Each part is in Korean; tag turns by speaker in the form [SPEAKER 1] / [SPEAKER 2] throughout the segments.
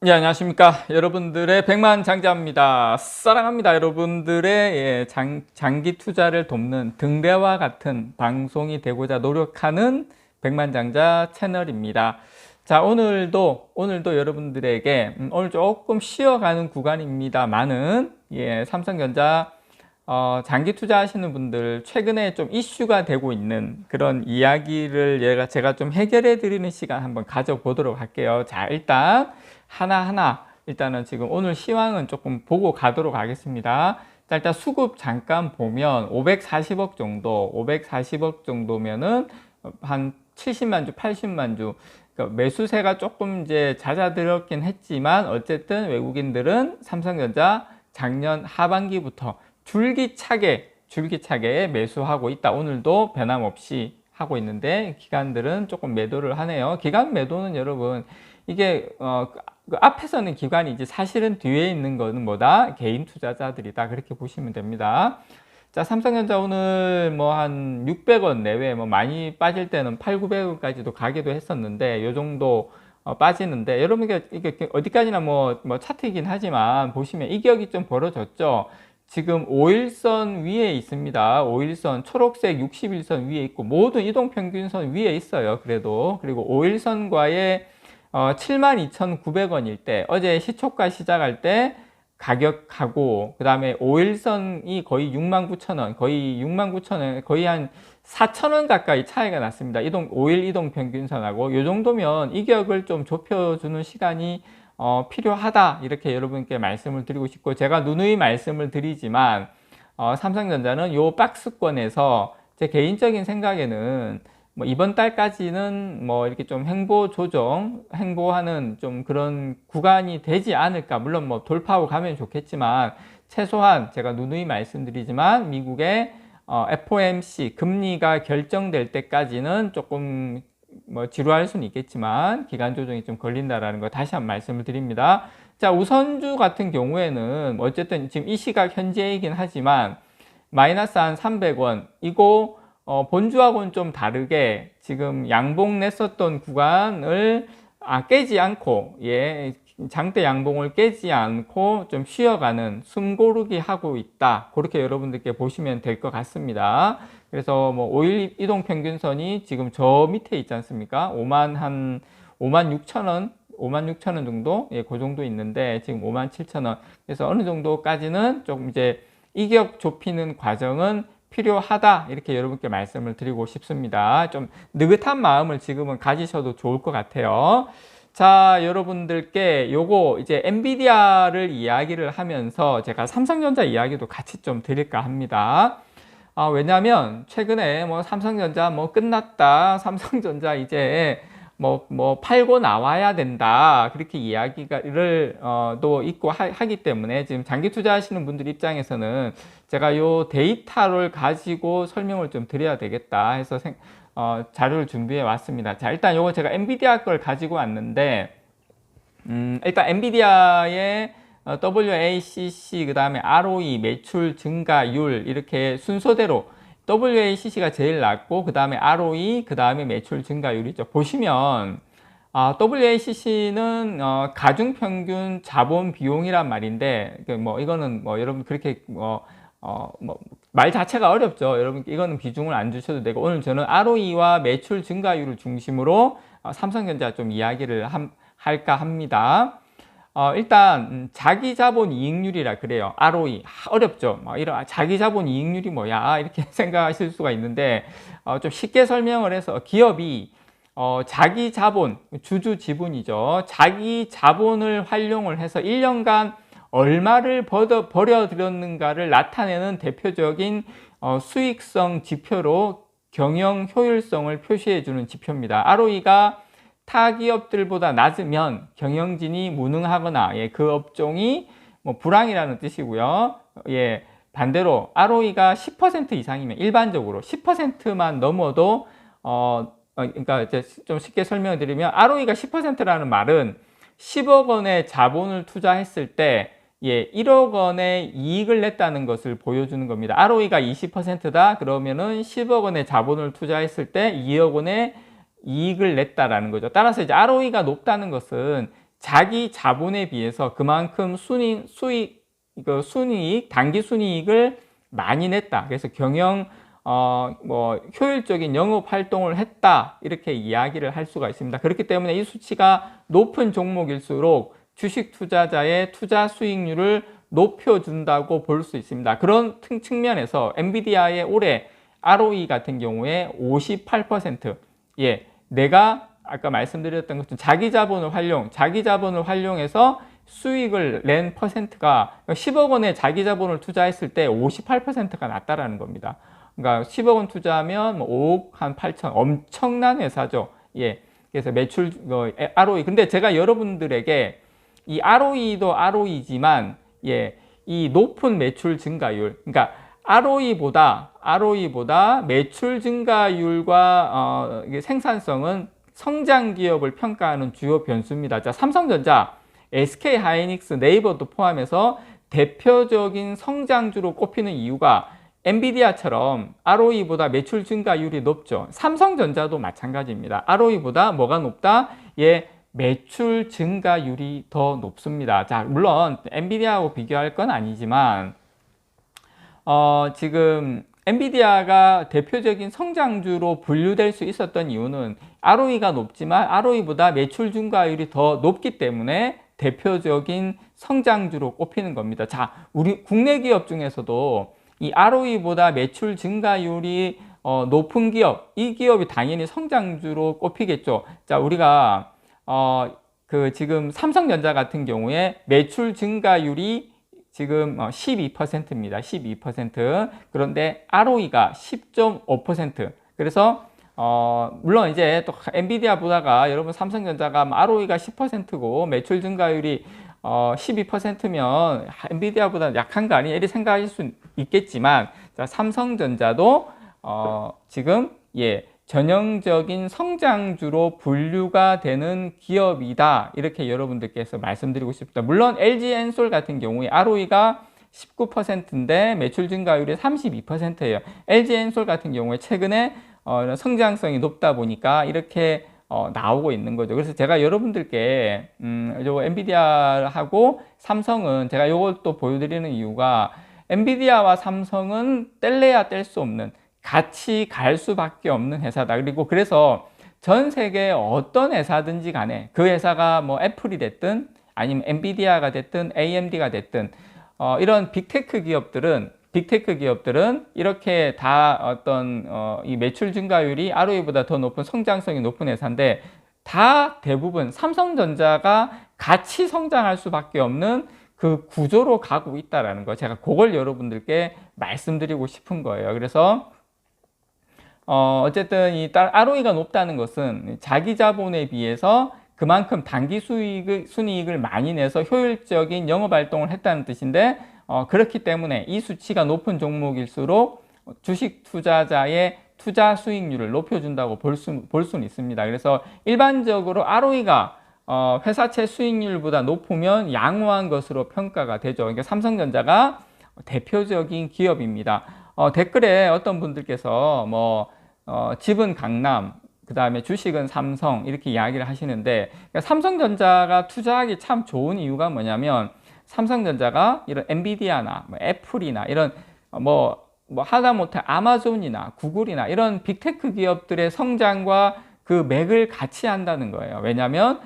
[SPEAKER 1] 예, 안녕하십니까. 여러분들의 백만장자입니다. 사랑합니다. 여러분들의 장기 투자를 돕는 등대와 같은 방송이 되고자 노력하는 백만장자 채널입니다. 자, 오늘도 여러분들에게 오늘 조금 쉬어가는 구간입니다만은 삼성전자 장기 투자하시는 분들 최근에 좀 이슈가 되고 있는 그런 이야기를 제가 좀 해결해 드리는 시간 한번 가져보도록 할게요. 자, 하나하나 일단은 지금 오늘 시황은 조금 보고 가도록 하겠습니다. 자, 일단 수급 잠깐 보면 540억 정도면은 한 70만 주, 80만 주. 그러니까 매수세가 조금 이제 잦아들었긴 했지만 어쨌든 외국인들은 삼성전자 작년 하반기부터 줄기차게 매수하고 있다. 오늘도 변함없이 하고 있는데 기관들은 조금 매도를 하네요. 기관 매도는 여러분 이게 그 앞에서는 기관이지 사실은 뒤에 있는 거는 뭐다? 개인 투자자들이다. 그렇게 보시면 됩니다. 자, 삼성전자 오늘 뭐 한 600원 내외 뭐 많이 빠질 때는 8, 900원까지도 가기도 했었는데 요 정도 빠지는데 여러분 이게 어디까지나 뭐 차트이긴 하지만 보시면 이격이 좀 벌어졌죠. 지금 5일선 위에 있습니다. 5일선 초록색 61선 위에 있고 모든 이동평균선 위에 있어요. 그리고 5일선과의 72,900원일 때 어제 시초가 시작할 때 가격하고 그 다음에 5일선이 거의 69,000원 거의 한 4,000원 가까이 차이가 났습니다. 5일 이동평균선하고 이 정도면 이격을 좀 좁혀주는 시간이 필요하다 이렇게 여러분께 말씀을 드리고 싶고 제가 누누이 말씀을 드리지만 삼성전자는 요 박스권에서 제 개인적인 생각에는 뭐 이번 달까지는 뭐 이렇게 좀 행보하는 좀 그런 구간이 되지 않을까. 물론 뭐 돌파하고 가면 좋겠지만 최소한 제가 누누이 말씀드리지만 미국의 FOMC 금리가 결정될 때까지는 조금 뭐 지루할 수는 있겠지만 기간 조정이 좀 걸린다라는 거 다시 한번 말씀을 드립니다. 자, 우선주 같은 경우에는 어쨌든 지금 이 시각 현재이긴 하지만 마이너스 한 300원 이거 본주하고는 좀 다르게 지금 양봉 냈었던 구간을 깨지 않고 장대 양봉을 깨지 않고 좀 쉬어가는 숨고르기 하고 있다. 그렇게 여러분들께 보시면 될 것 같습니다. 그래서 뭐 5일 이동평균선이 지금 저 밑에 있지 않습니까? 56,000원 정도? 그 정도 있는데 지금 57,000원. 그래서 어느 정도까지는 조금 이제 이격 좁히는 과정은 필요하다 이렇게 여러분께 말씀을 드리고 싶습니다. 좀 느긋한 마음을 지금은 가지셔도 좋을 것 같아요. 자, 여러분들께 요거 이제 엔비디아를 이야기를 하면서 제가 삼성전자 이야기도 같이 좀 드릴까 합니다. 왜냐하면 최근에 뭐 삼성전자 뭐 끝났다, 삼성전자 이제 뭐 팔고 나와야 된다 그렇게 이야기를 또 있고 하기 때문에 지금 장기 투자하시는 분들 입장에서는 제가 요 데이터를 가지고 설명을 좀 드려야 되겠다 해서 자료를 준비해 왔습니다. 자, 일단 요거 제가 엔비디아 걸 가지고 왔는데 일단 엔비디아의 WACC 그 다음에 ROE 매출 증가율 이렇게 순서대로 WACC가 제일 낮고 그 다음에 ROE 그 다음에 매출 증가율이죠. 보시면 WACC는 가중평균 자본 비용이란 말인데 뭐 이거는 뭐 여러분 그렇게 말 자체가 어렵죠. 여러분 이거는 비중을 안 주셔도 되고 오늘 저는 ROE와 매출 증가율을 중심으로 삼성전자 좀 이야기를 할까 합니다. 일단 자기자본 이익률이라 그래요. ROE 어렵죠. 이런 자기자본 이익률이 뭐야 이렇게 생각하실 수가 있는데 좀 쉽게 설명을 해서 기업이 자기자본 주주 지분이죠. 자기 자본을 활용을 해서 1년간 얼마를 벌어들였는가를 나타내는 대표적인 수익성 지표로 경영 효율성을 표시해 주는 지표입니다. ROE가 타 기업들보다 낮으면 경영진이 무능하거나 그 업종이 뭐 불황이라는 뜻이고요. 반대로 ROE가 10% 이상이면 일반적으로 10%만 넘어도 그러니까 이제 좀 쉽게 설명을 드리면 ROE가 10%라는 말은 10억 원의 자본을 투자했을 때 1억 원의 이익을 냈다는 것을 보여주는 겁니다. ROE가 20%다 그러면은 10억 원의 자본을 투자했을 때 2억 원의 이익을 냈다라는 거죠. 따라서 이제 ROE가 높다는 것은 자기 자본에 비해서 그만큼 순이익, 단기 순이익을 많이 냈다. 그래서 효율적인 영업 활동을 했다. 이렇게 이야기를 할 수가 있습니다. 그렇기 때문에 이 수치가 높은 종목일수록 주식 투자자의 투자 수익률을 높여준다고 볼 수 있습니다. 그런 측면에서 엔비디아의 올해 ROE 같은 경우에 58%. 예, 내가 아까 말씀드렸던 것처럼 자기 자본을 활용해서 수익을 낸 퍼센트가 10억 원의 자기 자본을 투자했을 때 58%가 낮다라는 겁니다. 그러니까 10억 원 투자하면 5억 한 8천, 엄청난 회사죠. 예. 그래서 매출 ROE. 근데 제가 여러분들에게 이 ROE도 ROE지만 예, 이 높은 매출 증가율, 그러니까 ROE보다 매출 증가율과 생산성은 성장 기업을 평가하는 주요 변수입니다. 자, 삼성전자, SK하이닉스, 네이버도 포함해서 대표적인 성장주로 꼽히는 이유가 엔비디아처럼 ROE보다 매출 증가율이 높죠. 삼성전자도 마찬가지입니다. ROE보다 뭐가 높다? 예, 매출 증가율이 더 높습니다. 자, 물론 엔비디아하고 비교할 건 아니지만 지금 엔비디아가 대표적인 성장주로 분류될 수 있었던 이유는 ROE가 높지만 ROE보다 매출 증가율이 더 높기 때문에 대표적인 성장주로 꼽히는 겁니다. 자, 우리 국내 기업 중에서도 이 ROE보다 매출 증가율이 높은 기업, 이 기업이 당연히 성장주로 꼽히겠죠. 자, 우리가 지금 삼성전자 같은 경우에 매출 증가율이 지금 12%입니다. 12%. 그런데 ROE가 10.5%. 그래서 물론 이제 또 엔비디아보다가 여러분 삼성전자가 ROE가 10%고 매출 증가율이 12%면 엔비디아보다 약한 거 아니냐 이렇게 생각하실 수 있겠지만, 자, 삼성전자도 지금 예, 전형적인 성장주로 분류가 되는 기업이다. 이렇게 여러분들께서 말씀드리고 싶습니다. 물론 LG엔솔 같은 경우에 ROE가 19%인데 매출 증가율이 32%예요. LG엔솔 같은 경우에 최근에 성장성이 높다 보니까 이렇게 나오고 있는 거죠. 그래서 제가 여러분들께 요 엔비디아하고 삼성은 제가 요걸 또 보여드리는 이유가 엔비디아와 삼성은 뗄래야 뗄 수 없는, 같이 갈 수밖에 없는 회사다. 그리고 그래서 전 세계 어떤 회사든지 간에 그 회사가 뭐 애플이 됐든 아니면 엔비디아가 됐든 AMD가 됐든 이런 빅테크 기업들은 이렇게 다 이 매출 증가율이 ROE보다 더 높은 성장성이 높은 회사인데 다 대부분 삼성전자가 같이 성장할 수밖에 없는 그 구조로 가고 있다라는 거, 제가 그걸 여러분들께 말씀드리고 싶은 거예요. 그래서 어쨌든 이 ROE가 높다는 것은 자기 자본에 비해서 그만큼 단기 순이익을 많이 내서 효율적인 영업 활동을 했다는 뜻인데, 그렇기 때문에 이 수치가 높은 종목일수록 주식 투자자의 투자 수익률을 높여준다고 볼 수는 있습니다. 그래서 일반적으로 ROE가 회사채 수익률보다 높으면 양호한 것으로 평가가 되죠. 그러니까 삼성전자가 대표적인 기업입니다. 댓글에 어떤 분들께서 집은 강남, 그 다음에 주식은 삼성 이렇게 이야기를 하시는데, 그러니까 삼성전자가 투자하기 참 좋은 이유가 뭐냐면 삼성전자가 이런 엔비디아나 애플이나 이런 하다못해 아마존이나 구글이나 이런 빅테크 기업들의 성장과 그 맥을 같이 한다는 거예요. 왜냐하면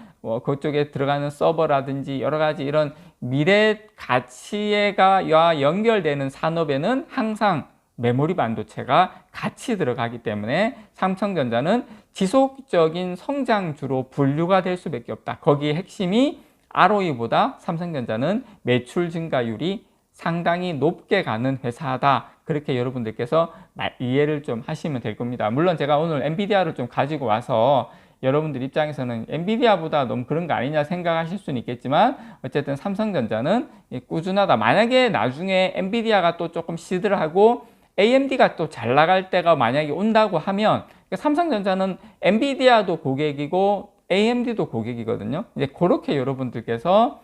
[SPEAKER 1] 그쪽에 들어가는 서버라든지 여러 가지 이런 미래 가치가 연결되는 산업에는 항상 메모리 반도체가 같이 들어가기 때문에 삼성전자는 지속적인 성장주로 분류가 될 수밖에 없다. 거기에 핵심이 ROE보다 삼성전자는 매출 증가율이 상당히 높게 가는 회사다. 그렇게 여러분들께서 이해를 좀 하시면 될 겁니다. 물론 제가 오늘 엔비디아를 좀 가지고 와서 여러분들 입장에서는 엔비디아보다 너무 그런 거 아니냐 생각하실 수는 있겠지만, 어쨌든 삼성전자는 꾸준하다. 만약에 나중에 엔비디아가 또 조금 시들하고 AMD가 또 잘 나갈 때가 만약에 온다고 하면 삼성전자는 엔비디아도 고객이고 AMD도 고객이거든요. 이제 그렇게 여러분들께서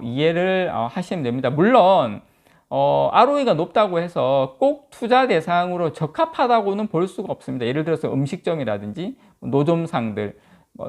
[SPEAKER 1] 이해를 하시면 됩니다. 물론 ROE가 높다고 해서 꼭 투자 대상으로 적합하다고는 볼 수가 없습니다. 예를 들어서 음식점이라든지 노점상들,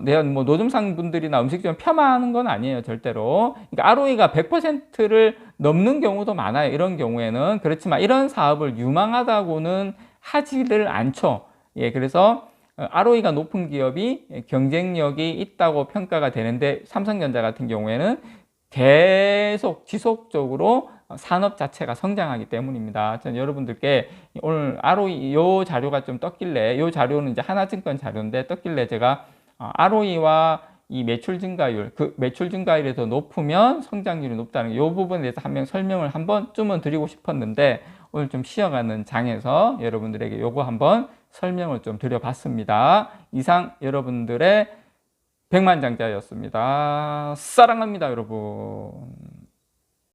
[SPEAKER 1] 내가 뭐 노점상 분들이나 음식점 폄하하는 건 아니에요, 절대로. 그러니까 ROE가 100%를 넘는 경우도 많아요. 이런 경우에는. 그렇지만 이런 사업을 유망하다고는 하지를 않죠. 예, 그래서 ROE가 높은 기업이 경쟁력이 있다고 평가가 되는데, 삼성전자 같은 경우에는 계속 지속적으로 산업 자체가 성장하기 때문입니다. 저는 여러분들께 오늘 ROE 요 자료가 좀 떴길래, 요 자료는 이제 하나증권 자료인데 떴길래 제가 ROE와 이 매출 증가율, 그 매출 증가율이 더 높으면 성장률이 높다는 이 부분에 대해서 설명을 한 번쯤은 드리고 싶었는데, 오늘 좀 쉬어가는 장에서 여러분들에게 요거 한번 설명을 좀 드려봤습니다. 이상 여러분들의 백만장자였습니다. 사랑합니다, 여러분.